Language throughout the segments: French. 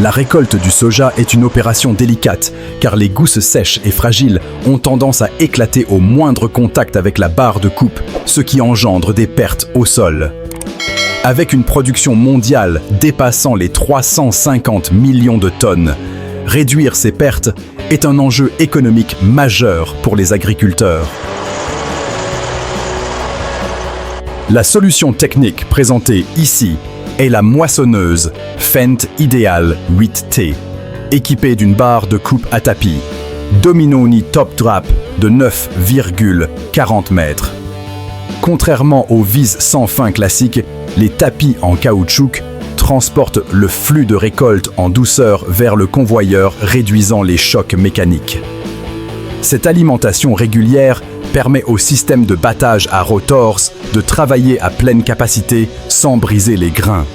La récolte du soja est une opération délicate, car les gousses sèches et fragiles ont tendance à éclater au moindre contact avec la barre de coupe, ce qui engendre des pertes au sol. Avec une production mondiale dépassant les 350 millions de tonnes, réduire ces pertes est un enjeu économique majeur pour les agriculteurs. La solution technique présentée ici est la moissonneuse Fendt Ideal 8T, équipée d'une barre de coupe à tapis, Dominoni Top Drop de 9,40 mètres. Contrairement aux vises sans fin classiques, les tapis en caoutchouc transportent le flux de récolte en douceur vers le convoyeur, réduisant les chocs mécaniques. Cette alimentation régulière permet au système de battage à rotors de travailler à pleine capacité sans briser les grains.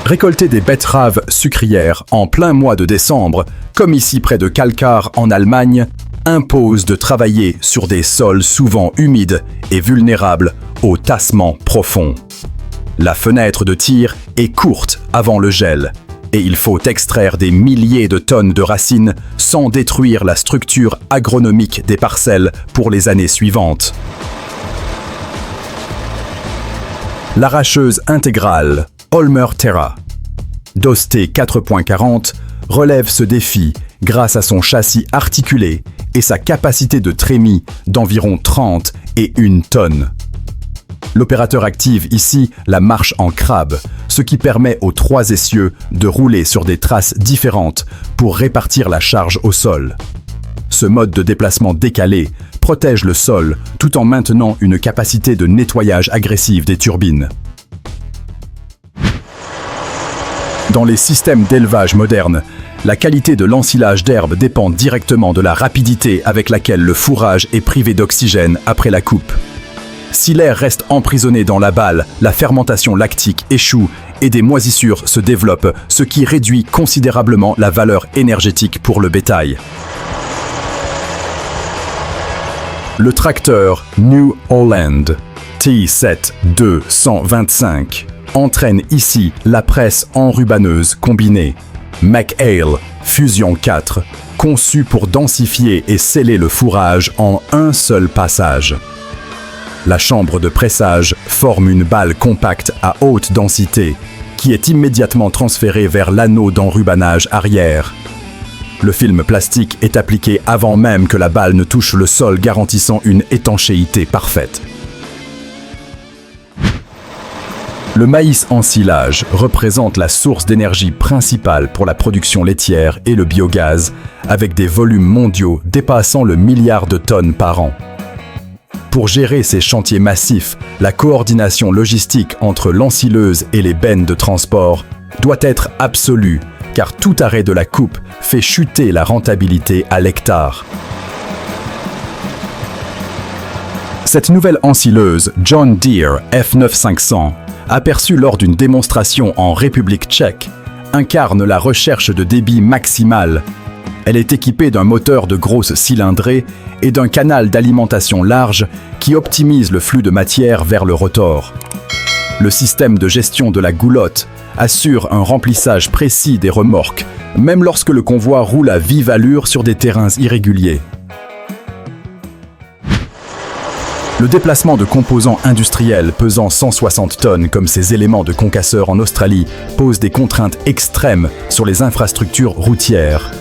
Récolter des betteraves sucrières en plein mois de décembre, comme ici près de Kalkar en Allemagne, impose de travailler sur des sols souvent humides et vulnérables au tassement profond. La fenêtre de tir est courte avant le gel, et il faut extraire des milliers de tonnes de racines sans détruire la structure agronomique des parcelles pour les années suivantes. L'arracheuse intégrale Olmer Terra d'Oste 4.40 relève ce défi grâce à son châssis articulé et sa capacité de trémie d'environ 30 et 1 tonne. L'opérateur active ici la marche en crabe, ce qui permet aux 3 essieux de rouler sur des traces différentes pour répartir la charge au sol. Ce mode de déplacement décalé protège le sol tout en maintenant une capacité de nettoyage agressive des turbines. Dans les systèmes d'élevage modernes, la qualité de l'ensilage d'herbe dépend directement de la rapidité avec laquelle le fourrage est privé d'oxygène après la coupe. Si l'air reste emprisonné dans la balle, la fermentation lactique échoue et des moisissures se développent, ce qui réduit considérablement la valeur énergétique pour le bétail. Le tracteur New Holland T7-225 entraîne ici la presse enrubanneuse combinée McHale Fusion 4, conçue pour densifier et sceller le fourrage en un seul passage. La chambre de pressage forme une balle compacte à haute densité qui est immédiatement transférée vers l'anneau d'enrubanage arrière. Le film plastique est appliqué avant même que la balle ne touche le sol, garantissant une étanchéité parfaite. Le maïs ensilage représente la source d'énergie principale pour la production laitière et le biogaz, avec des volumes mondiaux dépassant le milliard de tonnes par an. Pour gérer ces chantiers massifs, la coordination logistique entre l'ensileuse et les bennes de transport doit être absolue, car tout arrêt de la coupe fait chuter la rentabilité à l'hectare. Cette nouvelle ensileuse John Deere F9500, aperçue lors d'une démonstration en République tchèque, incarne la recherche de débit maximal. Elle est équipée d'un moteur de grosse cylindrée et d'un canal d'alimentation large qui optimise le flux de matière vers le rotor. Le système de gestion de la goulotte assure un remplissage précis des remorques, même lorsque le convoi roule à vive allure sur des terrains irréguliers. Le déplacement de composants industriels pesant 160 tonnes comme ces éléments de concasseur en Australie pose des contraintes extrêmes sur les infrastructures routières.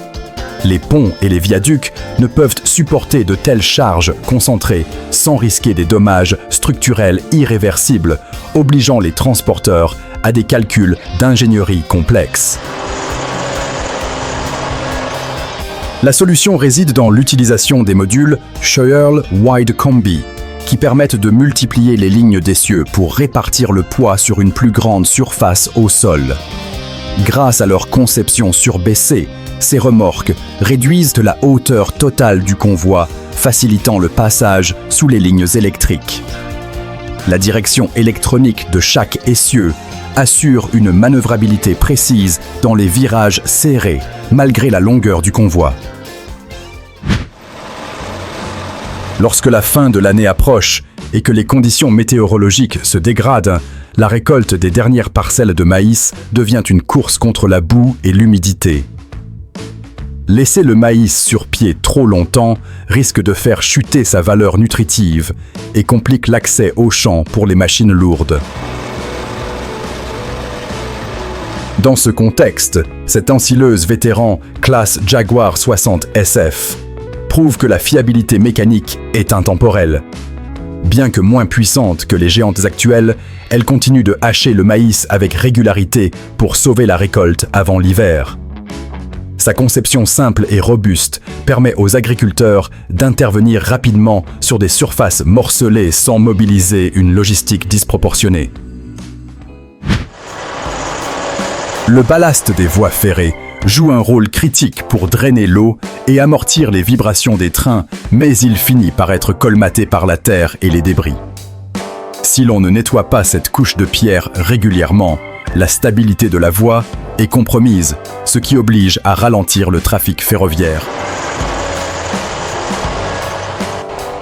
Les ponts et les viaducs ne peuvent supporter de telles charges concentrées sans risquer des dommages structurels irréversibles, obligeant les transporteurs à des calculs d'ingénierie complexes. La solution réside dans l'utilisation des modules Scheuerl Wide Combi, qui permettent de multiplier les lignes d'essieux pour répartir le poids sur une plus grande surface au sol. Grâce à leur conception surbaissée, ces remorques réduisent la hauteur totale du convoi, facilitant le passage sous les lignes électriques. La direction électronique de chaque essieu assure une manœuvrabilité précise dans les virages serrés, malgré la longueur du convoi. Lorsque la fin de l'année approche et que les conditions météorologiques se dégradent, la récolte des dernières parcelles de maïs devient une course contre la boue et l'humidité. Laisser le maïs sur pied trop longtemps risque de faire chuter sa valeur nutritive et complique l'accès aux champs pour les machines lourdes. Dans ce contexte, cette ensileuse vétéran classe Jaguar 60 SF prouve que la fiabilité mécanique est intemporelle. Bien que moins puissante que les géantes actuelles, elle continue de hacher le maïs avec régularité pour sauver la récolte avant l'hiver. Sa conception simple et robuste permet aux agriculteurs d'intervenir rapidement sur des surfaces morcelées sans mobiliser une logistique disproportionnée. Le ballast des voies ferrées joue un rôle critique pour drainer l'eau et amortir les vibrations des trains, mais il finit par être colmaté par la terre et les débris. Si l'on ne nettoie pas cette couche de pierre régulièrement, la stabilité de la voie est compromise, ce qui oblige à ralentir le trafic ferroviaire.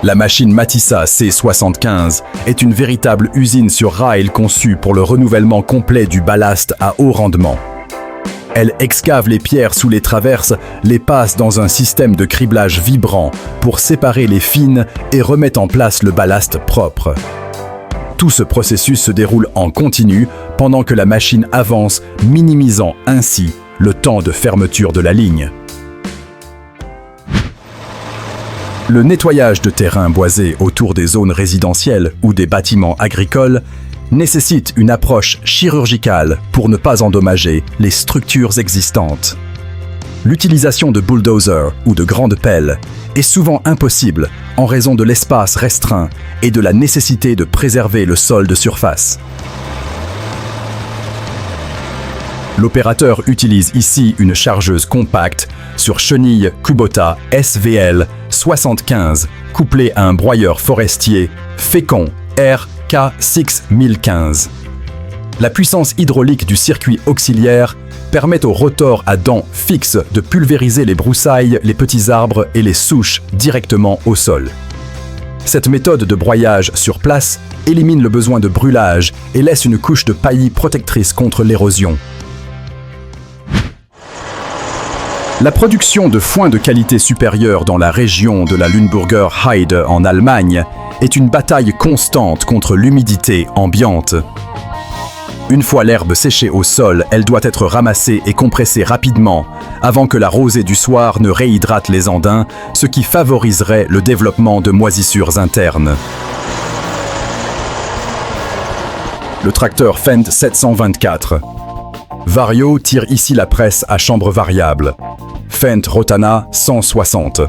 La machine Matissa C75 est une véritable usine sur rail conçue pour le renouvellement complet du ballast à haut rendement. Elle excave les pierres sous les traverses, les passe dans un système de criblage vibrant pour séparer les fines et remettre en place le ballast propre. Tout ce processus se déroule en continu pendant que la machine avance, minimisant ainsi le temps de fermeture de la ligne. Le nettoyage de terrains boisés autour des zones résidentielles ou des bâtiments agricoles nécessite une approche chirurgicale pour ne pas endommager les structures existantes. L'utilisation de bulldozers ou de grandes pelles est souvent impossible en raison de l'espace restreint et de la nécessité de préserver le sol de surface. L'opérateur utilise ici une chargeuse compacte sur chenille Kubota SVL 75 couplée à un broyeur forestier Fécon RK6015. La puissance hydraulique du circuit auxiliaire permet au rotor à dents fixes de pulvériser les broussailles, les petits arbres et les souches directement au sol. Cette méthode de broyage sur place élimine le besoin de brûlage et laisse une couche de paillis protectrice contre l'érosion. La production de foin de qualité supérieure dans la région de la Lünburger Heide en Allemagne est une bataille constante contre l'humidité ambiante. Une fois l'herbe séchée au sol, elle doit être ramassée et compressée rapidement avant que la rosée du soir ne réhydrate les andins, ce qui favoriserait le développement de moisissures internes. Le tracteur Fendt 724. Vario tire ici la presse à chambre variable. Fendt Rotana 160.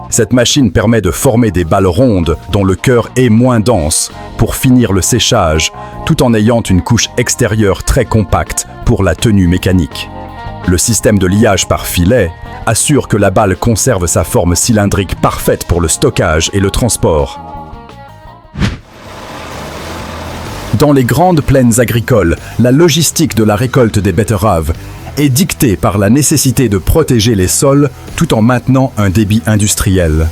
Cette machine permet de former des balles rondes dont le cœur est moins dense pour finir le séchage, tout en ayant une couche extérieure très compacte pour la tenue mécanique. Le système de liage par filet assure que la balle conserve sa forme cylindrique parfaite pour le stockage et le transport. Dans les grandes plaines agricoles, la logistique de la récolte des betteraves est dictée par la nécessité de protéger les sols tout en maintenant un débit industriel.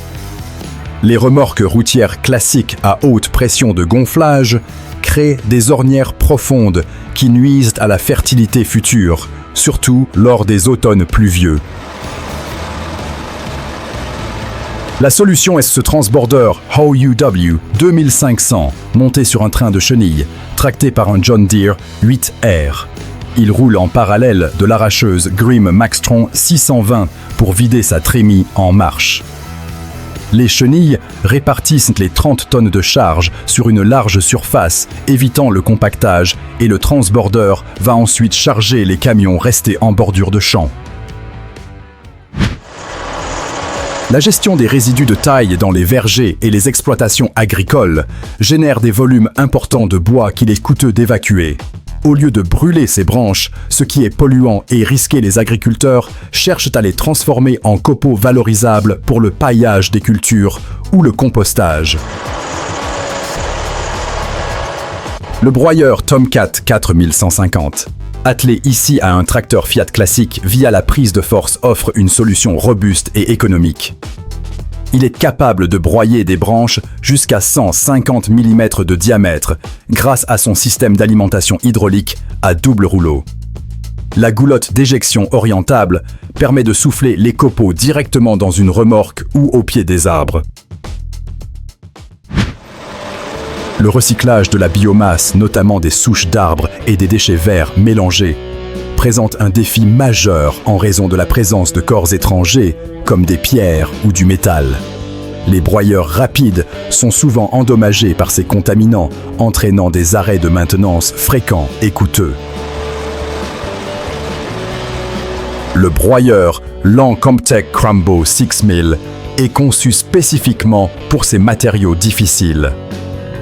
Les remorques routières classiques à haute pression de gonflage créent des ornières profondes qui nuisent à la fertilité future, surtout lors des automnes pluvieux. La solution est ce transborder HOUW 2500 monté sur un train de chenilles, tracté par un John Deere 8R. Il roule en parallèle de l'arracheuse Grimm Maxtron 620 pour vider sa trémie en marche. Les chenilles répartissent les 30 tonnes de charge sur une large surface, évitant le compactage, et le transborder va ensuite charger les camions restés en bordure de champ. La gestion des résidus de taille dans les vergers et les exploitations agricoles génère des volumes importants de bois qu'il est coûteux d'évacuer. Au lieu de brûler ces branches, ce qui est polluant et risqué, les agriculteurs cherchent à les transformer en copeaux valorisables pour le paillage des cultures ou le compostage. Le broyeur Tomcat 4150, attelé ici à un tracteur Fiat classique via la prise de force, offre une solution robuste et économique. Il est capable de broyer des branches jusqu'à 150 mm de diamètre grâce à son système d'alimentation hydraulique à double rouleau. La goulotte d'éjection orientable permet de souffler les copeaux directement dans une remorque ou au pied des arbres. Le recyclage de la biomasse, notamment des souches d'arbres et des déchets verts mélangés, présente un défi majeur en raison de la présence de corps étrangers, comme des pierres ou du métal. Les broyeurs rapides sont souvent endommagés par ces contaminants, entraînant des arrêts de maintenance fréquents et coûteux. Le broyeur Lancomtech Crumbo 6000 est conçu spécifiquement pour ces matériaux difficiles.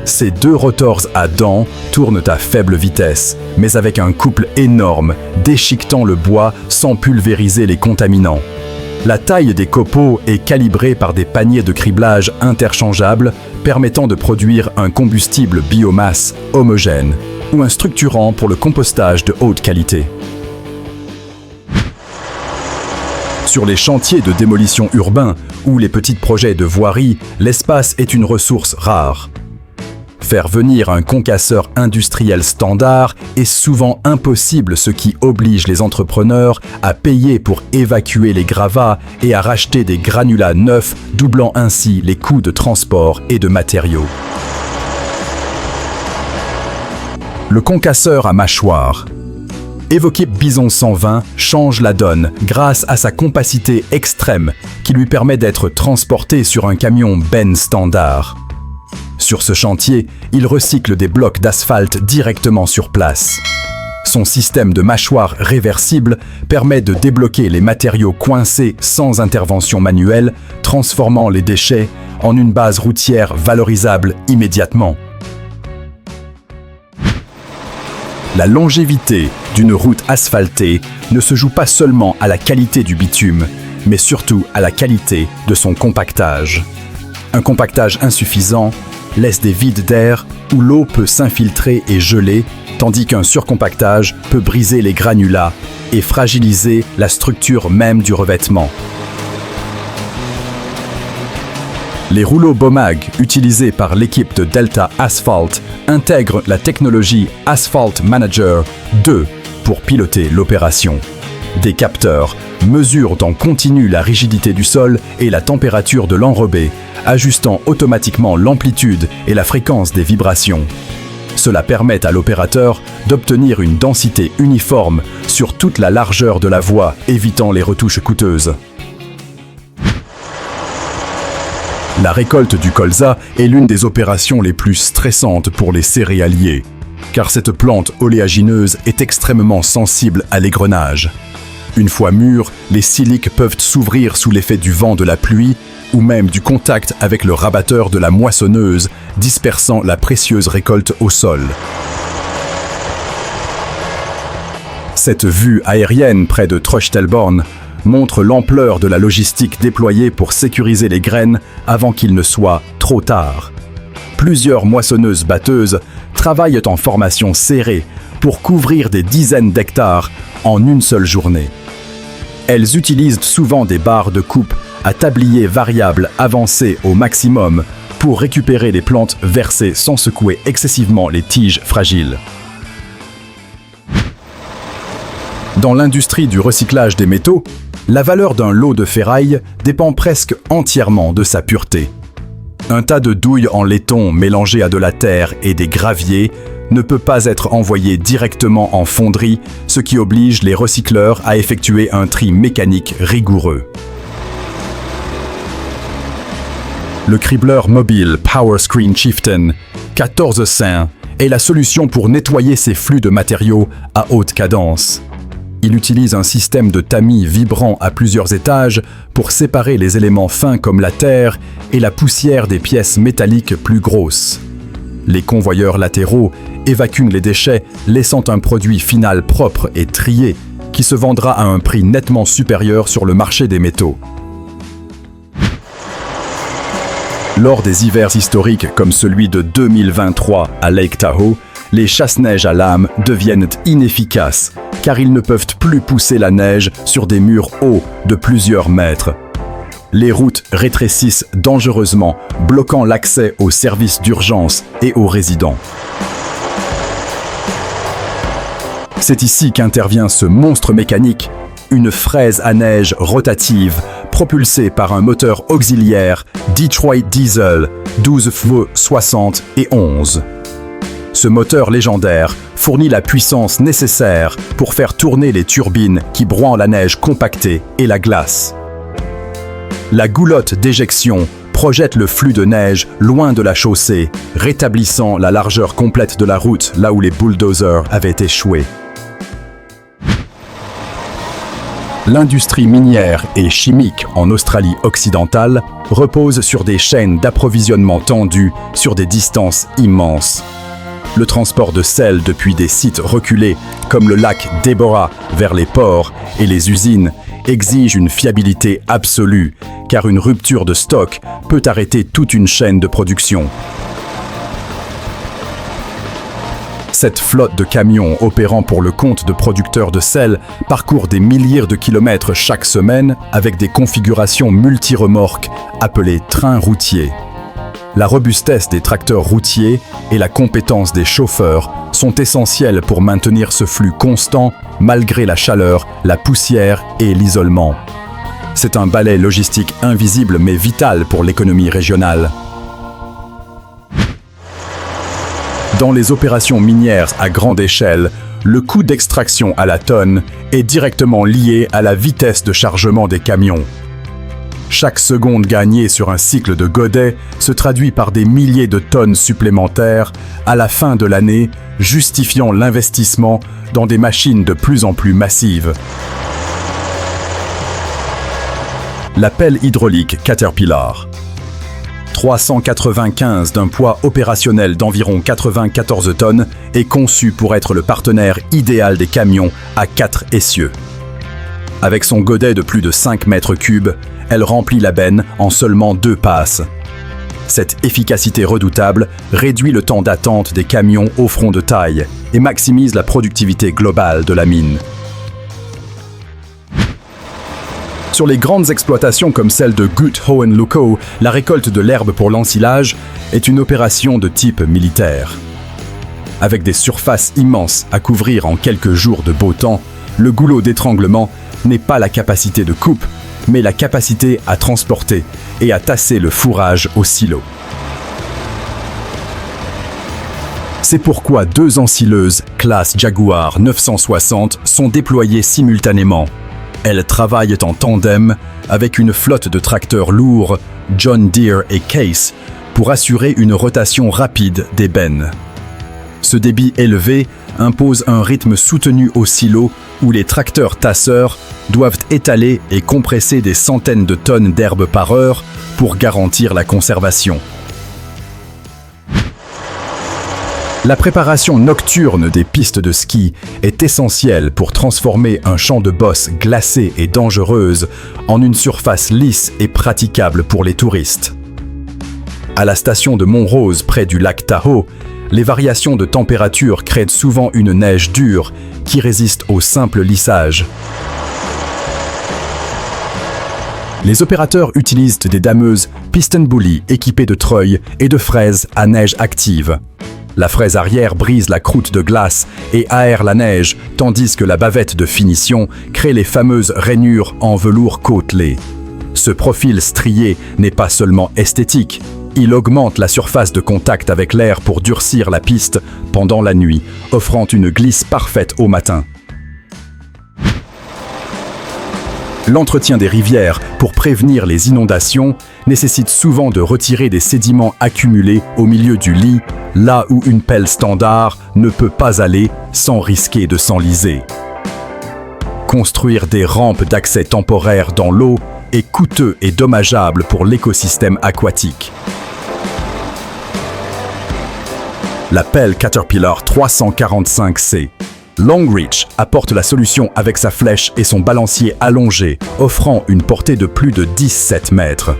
Ces deux rotors à dents tournent à faible vitesse, mais avec un couple énorme, déchiquetant le bois sans pulvériser les contaminants. La taille des copeaux est calibrée par des paniers de criblage interchangeables permettant de produire un combustible biomasse homogène ou un structurant pour le compostage de haute qualité. Sur les chantiers de démolition urbains ou les petits projets de voirie, l'espace est une ressource rare. Faire venir un concasseur industriel standard est souvent impossible, ce qui oblige les entrepreneurs à payer pour évacuer les gravats et à racheter des granulats neufs, doublant ainsi les coûts de transport et de matériaux. Le concasseur à mâchoire. Evokip Bison 120 change la donne grâce à sa compacité extrême qui lui permet d'être transporté sur un camion Ben standard. Sur ce chantier, il recycle des blocs d'asphalte directement sur place. Son système de mâchoire réversible permet de débloquer les matériaux coincés sans intervention manuelle, transformant les déchets en une base routière valorisable immédiatement. La longévité d'une route asphaltée ne se joue pas seulement à la qualité du bitume, mais surtout à la qualité de son compactage. Un compactage insuffisant laisse des vides d'air où l'eau peut s'infiltrer et geler, tandis qu'un surcompactage peut briser les granulats et fragiliser la structure même du revêtement. Les rouleaux Bomag utilisés par l'équipe de Delta Asphalt intègrent la technologie Asphalt Manager 2 pour piloter l'opération. Des capteurs mesurent en continu la rigidité du sol et la température de l'enrobé, ajustant automatiquement l'amplitude et la fréquence des vibrations. Cela permet à l'opérateur d'obtenir une densité uniforme sur toute la largeur de la voie, évitant les retouches coûteuses. La récolte du colza est l'une des opérations les plus stressantes pour les céréaliers, car cette plante oléagineuse est extrêmement sensible à l'égrenage. Une fois mûrs, les siliques peuvent s'ouvrir sous l'effet du vent de la pluie ou même du contact avec le rabatteur de la moissonneuse, dispersant la précieuse récolte au sol. Cette vue aérienne près de Tröchtelborn montre l'ampleur de la logistique déployée pour sécuriser les graines avant qu'il ne soit trop tard. Plusieurs moissonneuses-batteuses travaillent en formation serrée pour couvrir des dizaines d'hectares en une seule journée. Elles utilisent souvent des barres de coupe à tablier variable avancées au maximum pour récupérer les plantes versées sans secouer excessivement les tiges fragiles. Dans l'industrie du recyclage des métaux, la valeur d'un lot de ferraille dépend presque entièrement de sa pureté. Un tas de douilles en laiton mélangé à de la terre et des graviers ne peut pas être envoyé directement en fonderie, ce qui oblige les recycleurs à effectuer un tri mécanique rigoureux. Le cribleur mobile PowerScreen Chieftain 14.5 est la solution pour nettoyer ces flux de matériaux à haute cadence. Il utilise un système de tamis vibrant à plusieurs étages pour séparer les éléments fins comme la terre et la poussière des pièces métalliques plus grosses. Les convoyeurs latéraux évacuent les déchets, laissant un produit final propre et trié qui se vendra à un prix nettement supérieur sur le marché des métaux. Lors des hivers historiques comme celui de 2023 à Lake Tahoe, les chasse-neige à lame deviennent inefficaces car ils ne peuvent plus pousser la neige sur des murs hauts de plusieurs mètres. les routes rétrécissent dangereusement, bloquant l'accès aux services d'urgence et aux résidents. C'est ici qu'intervient ce monstre mécanique, une fraise à neige rotative propulsée par un moteur auxiliaire Detroit Diesel 12 chevaux 60 et 11. Ce moteur légendaire fournit la puissance nécessaire pour faire tourner les turbines qui broient la neige compactée et la glace. La goulotte d'éjection projette le flux de neige loin de la chaussée, rétablissant la largeur complète de la route là où les bulldozers avaient échoué. L'industrie minière et chimique en Australie occidentale repose sur des chaînes d'approvisionnement tendues sur des distances immenses. Le transport de sel depuis des sites reculés, comme le lac Deborah, vers les ports et les usines, exige une fiabilité absolue, car une rupture de stock peut arrêter toute une chaîne de production. Cette flotte de camions opérant pour le compte de producteurs de sel parcourt des milliers de kilomètres chaque semaine avec des configurations multi-remorques appelées trains routiers. La robustesse des tracteurs routiers et la compétence des chauffeurs sont essentielles pour maintenir ce flux constant malgré la chaleur, la poussière et l'isolement. C'est un balai logistique invisible mais vital pour l'économie régionale. Dans les opérations minières à grande échelle, le coût d'extraction à la tonne est directement lié à la vitesse de chargement des camions. Chaque seconde gagnée sur un cycle de godet se traduit par des milliers de tonnes supplémentaires à la fin de l'année, justifiant l'investissement dans des machines de plus en plus massives. La pelle hydraulique Caterpillar. 395 d'un poids opérationnel d'environ 94 tonnes est conçue pour être le partenaire idéal des camions à 4 essieux. Avec son godet de plus de 5 mètres cubes, elle remplit la benne en seulement 2 passes. Cette efficacité redoutable réduit le temps d'attente des camions au front de taille et maximise la productivité globale de la mine. Sur les grandes exploitations comme celle de Gut Hohenlohe, la récolte de l'herbe pour l'ensilage est une opération de type militaire. Avec des surfaces immenses à couvrir en quelques jours de beau temps, le goulot d'étranglement n'est pas la capacité de coupe, mais la capacité à transporter et à tasser le fourrage au silo. C'est pourquoi 2 ensileuses classe Jaguar 960 sont déployées simultanément. Elles travaillent en tandem avec une flotte de tracteurs lourds, John Deere et Case, pour assurer une rotation rapide des bennes. Ce débit élevé impose un rythme soutenu au silo où les tracteurs tasseurs doivent étaler et compresser des centaines de tonnes d'herbe par heure pour garantir la conservation. La préparation nocturne des pistes de ski est essentielle pour transformer un champ de bosse glacée et dangereuse en une surface lisse et praticable pour les touristes. À la station de Montrose près du lac Tahoe, les variations de température créent souvent une neige dure qui résiste au simple lissage. Les opérateurs utilisent des dameuses piston bully équipées de treuils et de fraises à neige active. La fraise arrière brise la croûte de glace et aère la neige, tandis que la bavette de finition crée les fameuses rainures en velours côtelé. Ce profil strié n'est pas seulement esthétique, il augmente la surface de contact avec l'air pour durcir la piste pendant la nuit, offrant une glisse parfaite au matin. L'entretien des rivières pour prévenir les inondations nécessite souvent de retirer des sédiments accumulés au milieu du lit, là où une pelle standard ne peut pas aller sans risquer de s'enliser. Construire des rampes d'accès temporaires dans l'eau est coûteux et dommageable pour l'écosystème aquatique. La pelle Caterpillar 345C. Longreach apporte la solution avec sa flèche et son balancier allongé, offrant une portée de plus de 17 mètres.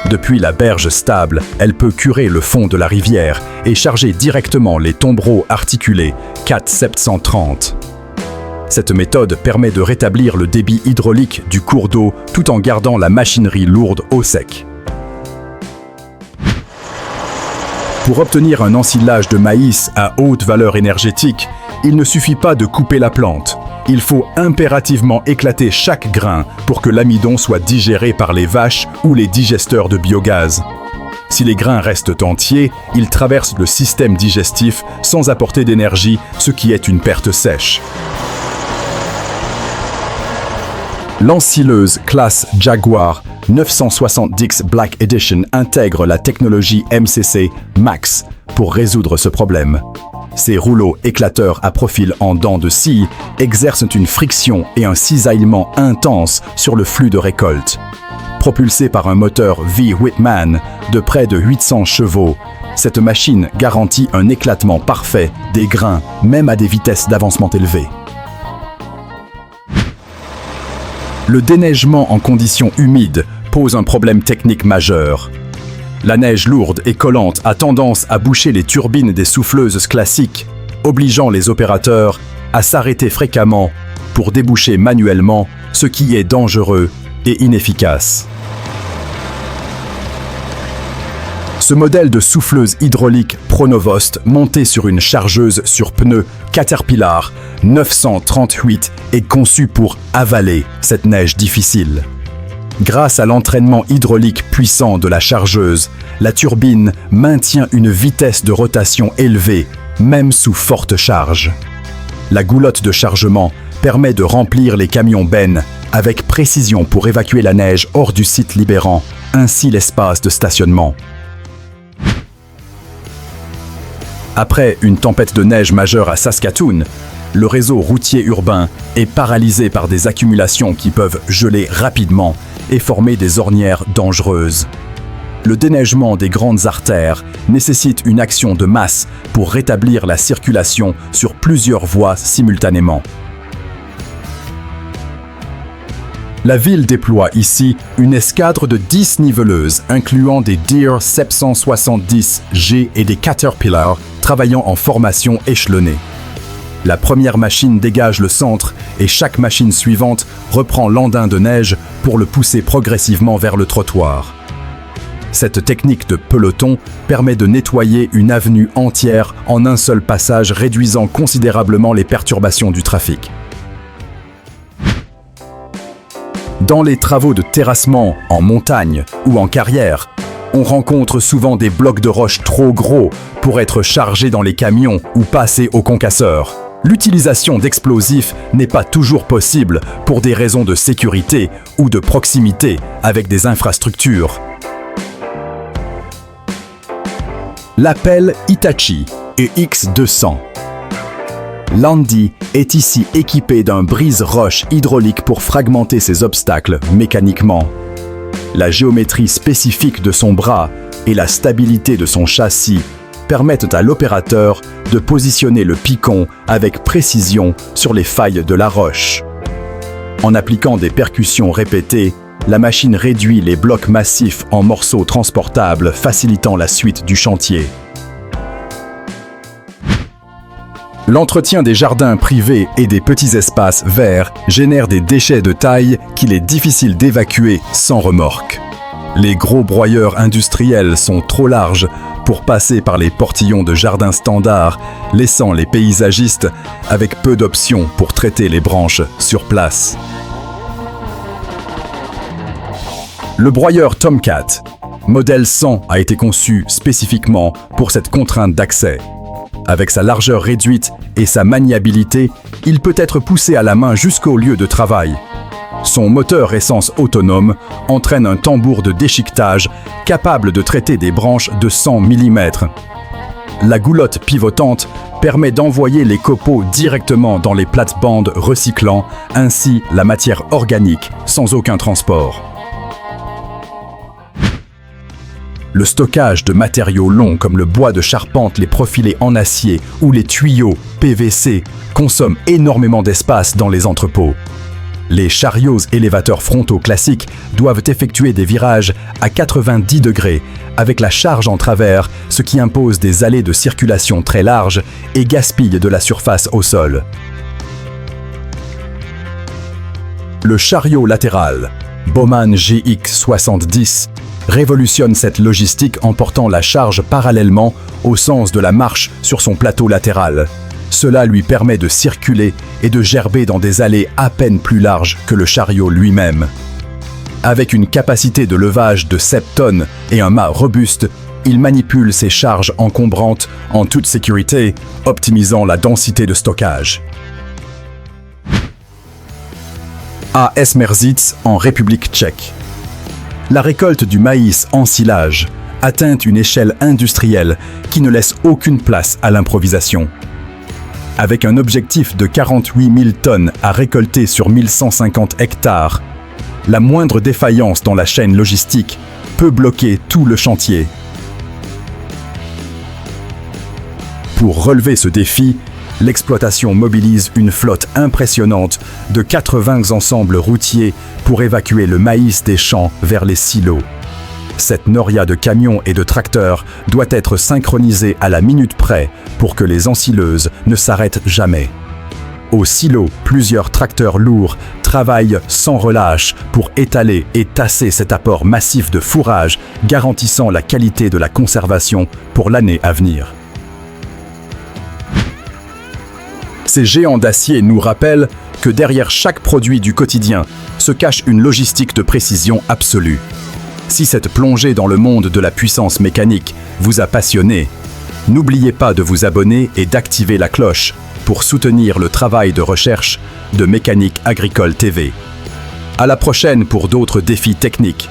Depuis la berge stable, elle peut curer le fond de la rivière et charger directement les tombereaux articulés 4730. Cette méthode permet de rétablir le débit hydraulique du cours d'eau tout en gardant la machinerie lourde au sec. Pour obtenir un ensilage de maïs à haute valeur énergétique, il ne suffit pas de couper la plante. Il faut impérativement éclater chaque grain pour que l'amidon soit digéré par les vaches ou les digesteurs de biogaz. Si les grains restent entiers, ils traversent le système digestif sans apporter d'énergie, ce qui est une perte sèche. L'ensileuse classe Jaguar 970 Black Edition intègre la technologie MCC Max pour résoudre ce problème. Ces rouleaux éclateurs à profil en dents de scie exercent une friction et un cisaillement intense sur le flux de récolte. Propulsée par un moteur V. Whitman de près de 800 chevaux, cette machine garantit un éclatement parfait des grains, même à des vitesses d'avancement élevées. Le déneigement en conditions humides pose un problème technique majeur. La neige lourde et collante a tendance à boucher les turbines des souffleuses classiques, obligeant les opérateurs à s'arrêter fréquemment pour déboucher manuellement, ce qui est dangereux et inefficace. Ce modèle de souffleuse hydraulique Pronovost monté sur une chargeuse sur pneus Caterpillar 938 est conçu pour avaler cette neige difficile. Grâce à l'entraînement hydraulique puissant de la chargeuse, la turbine maintient une vitesse de rotation élevée, même sous forte charge. La goulotte de chargement permet de remplir les camions bennes avec précision pour évacuer la neige hors du site libérant ainsi l'espace de stationnement. Après une tempête de neige majeure à Saskatoon, le réseau routier urbain est paralysé par des accumulations qui peuvent geler rapidement et former des ornières dangereuses. Le déneigement des grandes artères nécessite une action de masse pour rétablir la circulation sur plusieurs voies simultanément. La ville déploie ici une escadre de 10 niveleuses, incluant des Deere 770G et des Caterpillar travaillant en formation échelonnée. La première machine dégage le centre et chaque machine suivante reprend l'andin de neige pour le pousser progressivement vers le trottoir. Cette technique de peloton permet de nettoyer une avenue entière en un seul passage, réduisant considérablement les perturbations du trafic. Dans les travaux de terrassement en montagne ou en carrière, on rencontre souvent des blocs de roche trop gros pour être chargés dans les camions ou passés au concasseur. L'utilisation d'explosifs n'est pas toujours possible pour des raisons de sécurité ou de proximité avec des infrastructures. La pelle Hitachi EX200. L'Andy est ici équipé d'un brise-roche hydraulique pour fragmenter ses obstacles mécaniquement. La géométrie spécifique de son bras et la stabilité de son châssis permettent à l'opérateur de positionner le picon avec précision sur les failles de la roche. En appliquant des percussions répétées, la machine réduit les blocs massifs en morceaux transportables, facilitant la suite du chantier. L'entretien des jardins privés et des petits espaces verts génère des déchets de taille qu'il est difficile d'évacuer sans remorque. Les gros broyeurs industriels sont trop larges pour passer par les portillons de jardin standard, laissant les paysagistes avec peu d'options pour traiter les branches sur place. Le broyeur Tomcat, modèle 100, a été conçu spécifiquement pour cette contrainte d'accès. Avec sa largeur réduite et sa maniabilité, il peut être poussé à la main jusqu'au lieu de travail. Son moteur essence autonome entraîne un tambour de déchiquetage capable de traiter des branches de 100 mm. La goulotte pivotante permet d'envoyer les copeaux directement dans les plates-bandes recyclant ainsi la matière organique sans aucun transport. Le stockage de matériaux longs comme le bois de charpente, les profilés en acier ou les tuyaux PVC consomme énormément d'espace dans les entrepôts. Les chariots élévateurs frontaux classiques doivent effectuer des virages à 90 degrés avec la charge en travers, ce qui impose des allées de circulation très larges et gaspille de la surface au sol. Le chariot latéral, Bowman GX70, révolutionne cette logistique en portant la charge parallèlement au sens de la marche sur son plateau latéral. Cela lui permet de circuler et de gerber dans des allées à peine plus larges que le chariot lui-même. Avec une capacité de levage de 7 tonnes et un mât robuste, il manipule ses charges encombrantes en toute sécurité, optimisant la densité de stockage. À Esmerzic, en République tchèque. La récolte du maïs en silage atteint une échelle industrielle qui ne laisse aucune place à l'improvisation. Avec un objectif de 48 000 tonnes à récolter sur 1150 hectares, la moindre défaillance dans la chaîne logistique peut bloquer tout le chantier. Pour relever ce défi, l'exploitation mobilise une flotte impressionnante de 80 ensembles routiers pour évacuer le maïs des champs vers les silos. Cette noria de camions et de tracteurs doit être synchronisée à la minute près pour que les ensileuses ne s'arrêtent jamais. Au silo, plusieurs tracteurs lourds travaillent sans relâche pour étaler et tasser cet apport massif de fourrage, garantissant la qualité de la conservation pour l'année à venir. Ces géants d'acier nous rappellent que derrière chaque produit du quotidien se cache une logistique de précision absolue. Si cette plongée dans le monde de la puissance mécanique vous a passionné, n'oubliez pas de vous abonner et d'activer la cloche pour soutenir le travail de recherche de Mécanique Agricole TV. À la prochaine pour d'autres défis techniques